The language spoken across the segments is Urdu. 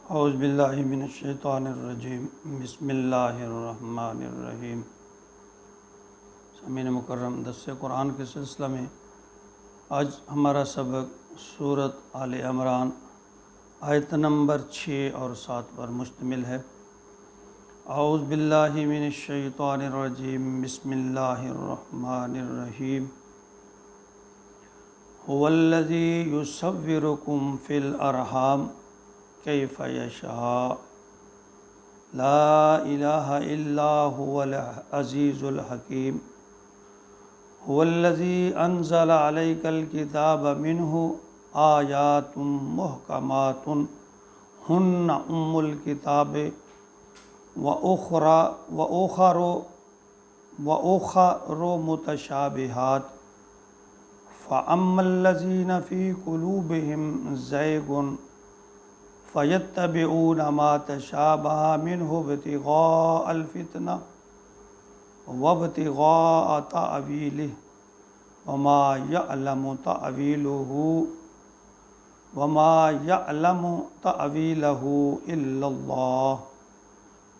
اعوذ باللہ من الشیطان الرجیم بسم اللہ الرحمن الرحیم۔ سامعین مکرم، درس قرآن کے سلسلہ میں آج ہمارا سبق سورۃ آل عمران آیت نمبر 6 اور 7 پر مشتمل ہے۔ اعوذ باللہ من الشیطان الرجیم بسم اللہ الرحمن الرحیم۔ هو الذی یصورکم فی الارحام کیف یشاء لا الہ الا هو العزیز الحکیم۔ هو الذی انزل علیک الکتاب منہ آیات محکمات ہن ام الکتاب وأخر متشابہات فأما الذین فی قلوبہم زیغ فیتبعون ما تشابہ منہ ابتغاء الفتنہ وابتغاء تأویلہ وما یعلم تأویلہ الا اللہ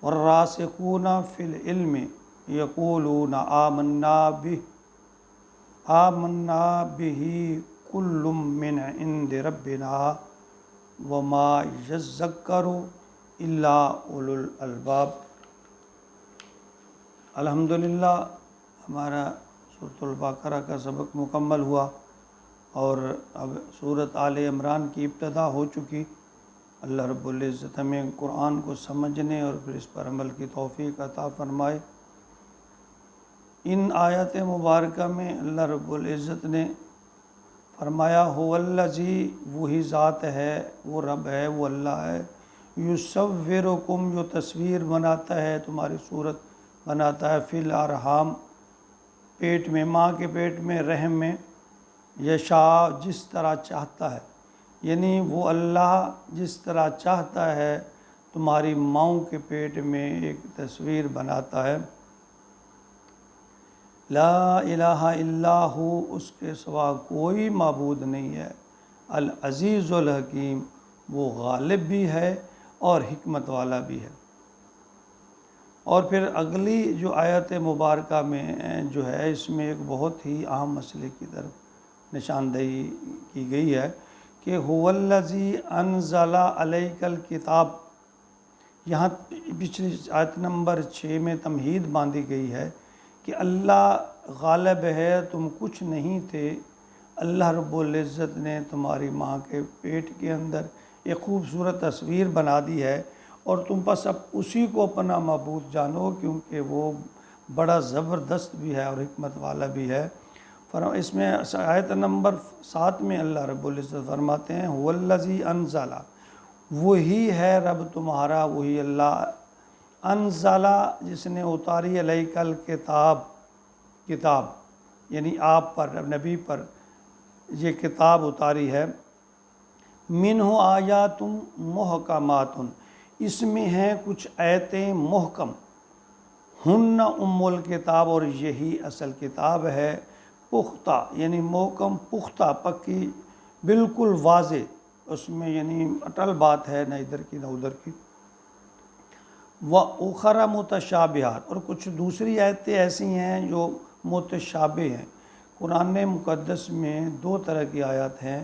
والراسخون فی العلم یقولون آمنا بہ کل من عند ربنا وما یذکر الا اولو الالباب۔ الحمدللہ ہمارا سورۃ البقرہ کا سبق مکمل ہوا اور اب سورۃ آل عمران کی ابتدا ہو چکی۔ اللہ رب العزت ہمیں قرآن کو سمجھنے اور پھر اس پر عمل کی توفیق عطا فرمائے۔ ان آیات مبارکہ میں اللہ رب العزت نے فرمایا هو الذی، وہی ذات ہے، وہ رب ہے، وہ اللہ ہے، یصورکم، جو تصویر بناتا ہے، تمہاری صورت بناتا ہے، فی الارحام، پیٹ میں، ماں کے پیٹ میں، رحم میں، یشاء، جس طرح چاہتا ہے، یعنی وہ اللہ جس طرح چاہتا ہے تمہاری ماؤں کے پیٹ میں ایک تصویر بناتا ہے۔ لا الہ الا ہو، اس کے سوا کوئی معبود نہیں ہے، العزیز الحکیم، وہ غالب بھی ہے اور حکمت والا بھی ہے۔ اور پھر اگلی جو آیت مبارکہ میں جو ہے، اس میں ایک بہت ہی اہم مسئلے کی طرف نشاندہی کی گئی ہے کہ هو الذی انزل علیک الکتاب۔ یہاں پچھلی آیت نمبر 6 میں تمہید باندھی گئی ہے کہ اللہ غالب ہے، تم کچھ نہیں تھے، اللہ رب العزت نے تمہاری ماں کے پیٹ کے اندر ایک خوبصورت تصویر بنا دی ہے اور تم بس اب اسی کو اپنا معبود جانو، کیونکہ وہ بڑا زبردست بھی ہے اور حکمت والا بھی ہے۔ اس میں آیت نمبر 7 میں اللہ رب العزت فرماتے ہیں هو الذی انزل، وہی ہے رب تمہارا، وہی اللہ، انزلہ، جس نے اتاری علیک الکتاب، کتاب یعنی آپ پر، نبی پر یہ کتاب اتاری ہے، منہ آیات محکمات، اس میں ہیں کچھ آیتیں محکم، ہن ام الکتاب، اور یہی اصل کتاب ہے، پختہ یعنی محکم، پختہ، پکی، بالکل واضح، اس میں یعنی اٹل بات ہے، نہ ادھر کی نہ ادھر کی۔ وَأُخَرَ مُتَشَابِہَاتٌ، اور کچھ دوسری آیتیں ایسی ہیں جو متشابہ ہیں۔ قرآن مقدس میں 2 طرح کی آیات ہیں،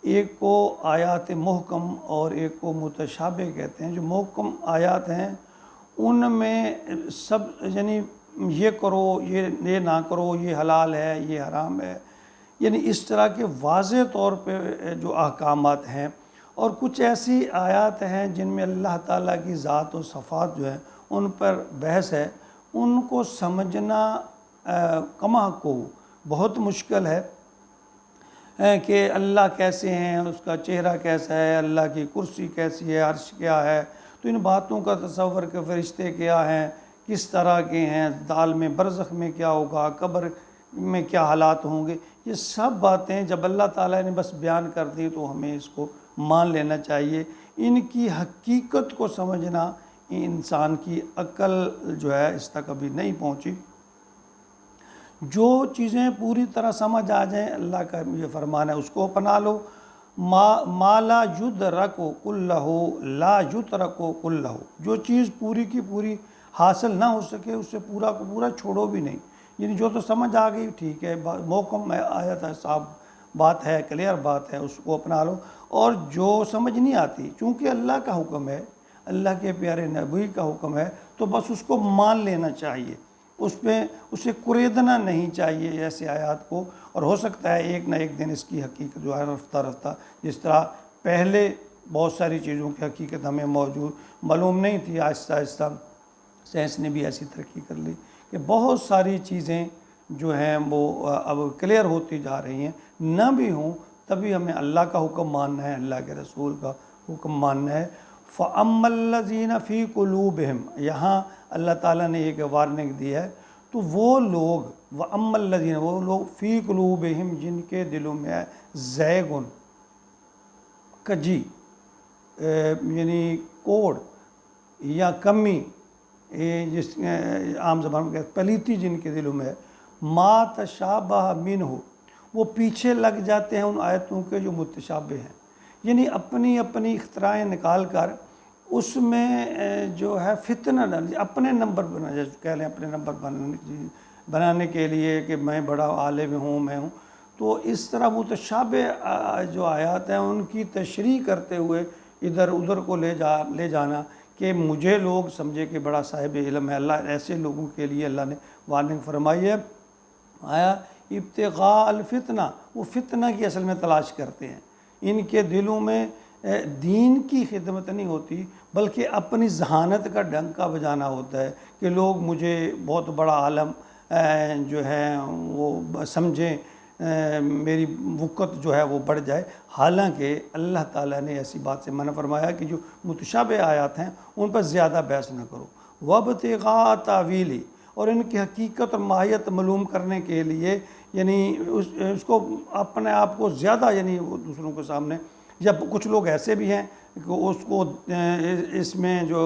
ایک کو آیات محکم اور ایک کو متشابہ کہتے ہیں۔ جو محکم آیات ہیں ان میں سب یعنی یہ کرو، یہ نہ کرو، یہ حلال ہے، یہ حرام ہے، یعنی اس طرح کے واضح طور پہ جو احکامات ہیں۔ اور کچھ ایسی آیات ہیں جن میں اللہ تعالیٰ کی ذات و صفات جو ہیں ان پر بحث ہے، ان کو سمجھنا کما کو بہت مشکل ہے کہ اللہ کیسے ہیں، اس کا چہرہ کیسا ہے، اللہ کی کرسی کیسی ہے، عرش کیا ہے، تو ان باتوں کا تصور کہ فرشتے کیا ہیں، کس طرح کے ہیں، عالم میں برزخ میں کیا ہوگا، قبر میں کیا حالات ہوں گے، یہ سب باتیں جب اللہ تعالیٰ نے بس بیان کر دی تو ہمیں اس کو مان لینا چاہیے۔ ان کی حقیقت کو سمجھنا انسان کی عقل جو ہے اس تک ابھی نہیں پہنچی۔ جو چیزیں پوری طرح سمجھ آ جائیں، اللہ کا یہ فرمان ہے اس کو اپنا لو، ما لا یدرک کلہ لا یترک کلہ، جو چیز پوری کی پوری حاصل نہ ہو سکے اسے پورا کو پورا چھوڑو بھی نہیں، یعنی جو تو سمجھ آ گئی ٹھیک ہے، محکم آیت ہے، صاف بات ہے، کلیئر بات ہے، اس کو اپنا لو، اور جو سمجھ نہیں آتی چونکہ اللہ کا حکم ہے، اللہ کے پیارے نبی کا حکم ہے، تو بس اس کو مان لینا چاہیے، اس پہ اسے کریدنا نہیں چاہیے ایسے آیات کو، اور ہو سکتا ہے ایک نہ ایک دن اس کی حقیقت جو ہے رفتہ رفتہ، جس طرح پہلے بہت ساری چیزوں کی حقیقت ہمیں موجود معلوم نہیں تھی، آہستہ آہستہ سائنس نے بھی ایسی ترقی کر لی کہ بہت ساری چیزیں جو ہیں وہ اب کلیئر ہوتی جا رہی ہیں، نہ بھی ہوں تبھی ہمیں اللہ کا حکم ماننا ہے، اللہ کے رسول کا حکم ماننا ہے۔ فَأَمَّا الَّذِينَ فِي قُلُوبِهِمْ، یہاں اللہ تعالیٰ نے ایک وارننگ دی ہے، تو وہ لوگ وَأَمَّا الَّذِينَ، وہ لوگ فی قلوبہم جن کے دلوں میں ہے زیغن، کجی، یعنی کوڑ یا کمی، جس عام زبان میں کہتے پلیتی جن کے دلوں میں ہے، ما تشابہ منہ، وہ پیچھے لگ جاتے ہیں ان آیتوں کے جو متشابہ ہیں، یعنی اپنی اپنی اختراعیں نکال کر اس میں جو ہے فتنہ ڈال، اپنے نمبر بنا، جیسے کہہ لیں اپنے نمبر بنانے کے لیے کہ میں بڑا عالم ہوں، میں ہوں، تو اس طرح متشابہ جو آیات ہیں ان کی تشریح کرتے ہوئے ادھر ادھر کو لے جانا کہ مجھے لوگ سمجھے کہ بڑا صاحب علم ہے، اللہ ایسے لوگوں کے لیے اللہ نے وارننگ فرمائی ہے۔ آیا ابتغاء الفتنہ، وہ فتنہ کی اصل میں تلاش کرتے ہیں، ان کے دلوں میں دین کی خدمت نہیں ہوتی بلکہ اپنی ذہانت کا ڈنکا بجانا ہوتا ہے کہ لوگ مجھے بہت بڑا عالم جو ہے وہ سمجھیں، میری وقت جو ہے وہ بڑھ جائے، حالانکہ اللہ تعالیٰ نے ایسی بات سے منع فرمایا کہ جو متشابہ آیات ہیں ان پر زیادہ بحث نہ کرو، وابتغاء تاویلی، اور ان کی حقیقت اور ماہیت معلوم کرنے کے لیے، یعنی اس کو اپنے آپ کو زیادہ، یعنی وہ دوسروں کے سامنے، جب کچھ لوگ ایسے بھی ہیں کہ اس کو اس میں جو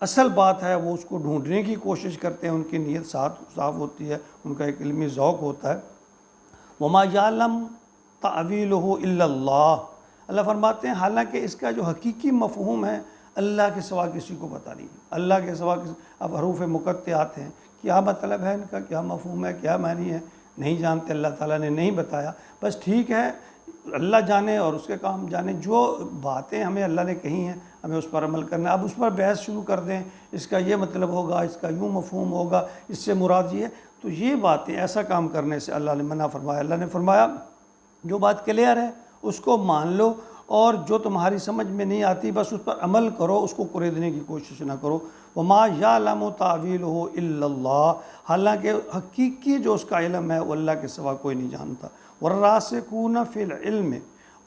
اصل بات ہے وہ اس کو ڈھونڈنے کی کوشش کرتے ہیں، ان کی نیت صاف ہوتی ہے، ان کا ایک علمی ذوق ہوتا ہے۔ وما یعلم تأویلہ الا اللہ، اللہ فرماتے ہیں حالانکہ اس کا جو حقیقی مفہوم ہے اللہ کے سوا کسی کو پتہ نہیں، اللہ کے سوا اب حروف مقطعات ہیں، کیا مطلب ہے ان کا، کیا مفہوم ہے، کیا معنی ہے، نہیں جانتے، اللہ تعالیٰ نے نہیں بتایا، بس ٹھیک ہے اللہ جانے اور اس کے کام جانے، جو باتیں ہمیں اللہ نے کہی ہیں ہمیں اس پر عمل کرنا ہے۔ اب اس پر بحث شروع کر دیں، اس کا یہ مطلب ہوگا، اس کا یوں مفہوم ہوگا، اس سے مراد یہ ہے، تو یہ باتیں ایسا کام کرنے سے اللہ نے منع فرمایا۔ اللہ نے فرمایا جو بات کلیئر ہے اس کو مان لو، اور جو تمہاری سمجھ میں نہیں آتی بس اس پر عمل کرو، اس کو خریدنے کی کوشش نہ کرو۔ وما یعلم تأویلہ الا اللہ، حالانکہ حقیقی جو اس کا علم ہے وہ اللہ کے سوا کوئی نہیں جانتا۔ والراسخون فی العلم،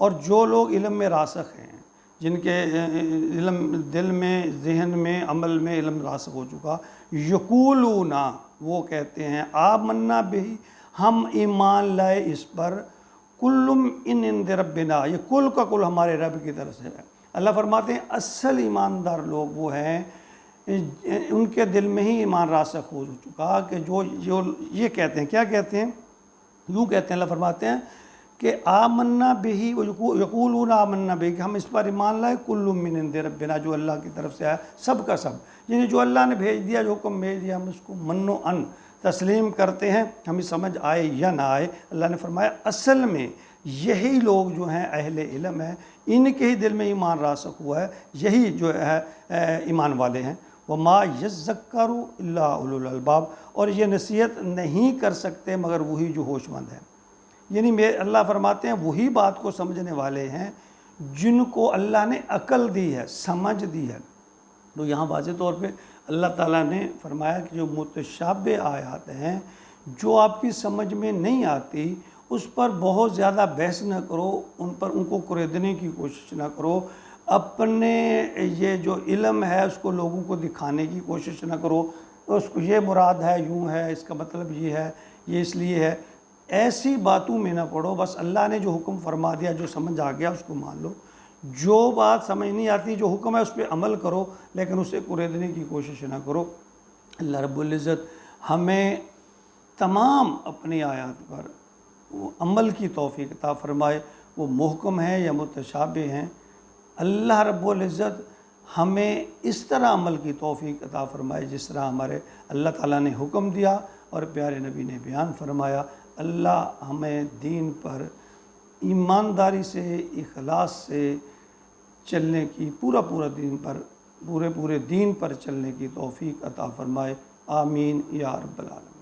اور جو لوگ علم میں راسخ ہیں، جن کے علم دل میں، ذہن میں، عمل میں علم راسخ ہو چکا، یقولون، وہ کہتے ہیں، آمنا بہی، ہم ایمان لائے اس پر، کلم ان عند ربنا، یہ کل کا کل ہمارے رب کی طرف سے ہے۔ اللہ فرماتے ہیں اصل ایماندار لوگ وہ ہیں ان کے دل میں ہی ایمان راسخ ہو چکا کہ جو یہ کہتے ہیں، کیا کہتے ہیں، یوں کہتے ہیں، اللہ فرماتے ہیں کہ آمنا بہی، یقولون آمنا بہی، کہ ہم اس پر ایمان لائے، کل من عند ربنا، جو اللہ کی طرف سے آیا، سب کا سب، یعنی جو اللہ نے بھیج دیا، جو حکم بھیج دیا، ہم اس کو من و ان تسلیم کرتے ہیں، ہمیں سمجھ آئے یا نہ آئے۔ اللہ نے فرمایا اصل میں یہی لوگ جو ہیں اہل علم ہیں، ان کے ہی دل میں ایمان راسخ ہوا ہے، یہی جو ہے ایمان والے ہیں۔ وما یذکر الا اولو الالباب، اور یہ نصیحت نہیں کر سکتے مگر وہی جو ہوش مند ہیں، یعنی اللہ فرماتے ہیں وہی بات کو سمجھنے والے ہیں جن کو اللہ نے عقل دی ہے، سمجھ دی ہے۔ تو یہاں واضح طور پہ اللہ تعالیٰ نے فرمایا کہ جو متشابہ آیات ہیں، جو آپ کی سمجھ میں نہیں آتی، اس پر بہت زیادہ بحث نہ کرو، ان کو خریدنے کی کوشش نہ کرو، اپنے یہ جو علم ہے اس کو لوگوں کو دکھانے کی کوشش نہ کرو، اس کو یہ مراد ہے، یوں ہے، اس کا مطلب یہ ہے، یہ اس لیے ہے، ایسی باتوں میں نہ پڑو، بس اللہ نے جو حکم فرما دیا، جو سمجھ آ گیا اس کو مان لو، جو بات سمجھ نہیں آتی، جو حکم ہے اس پہ عمل کرو، لیکن اسے خریدنے کی کوشش نہ کرو۔ اللہ رب العزت ہمیں تمام اپنی آیات پر عمل کی توفیق عطا فرمائے۔ وہ محکم ہیں یا متشابہ ہیں۔ اللہ رب العزت ہمیں اس طرح عمل کی توفیق عطا فرمائے جس طرح ہمارے اللہ تعالیٰ نے حکم دیا اور پیارے نبی نے بیان فرمایا۔ اللہ ہمیں دین پر ایمانداری سے، اخلاص سے چلنے کی، پورے دین پر چلنے کی توفیق عطا فرمائے۔ آمین یا رب العالمین۔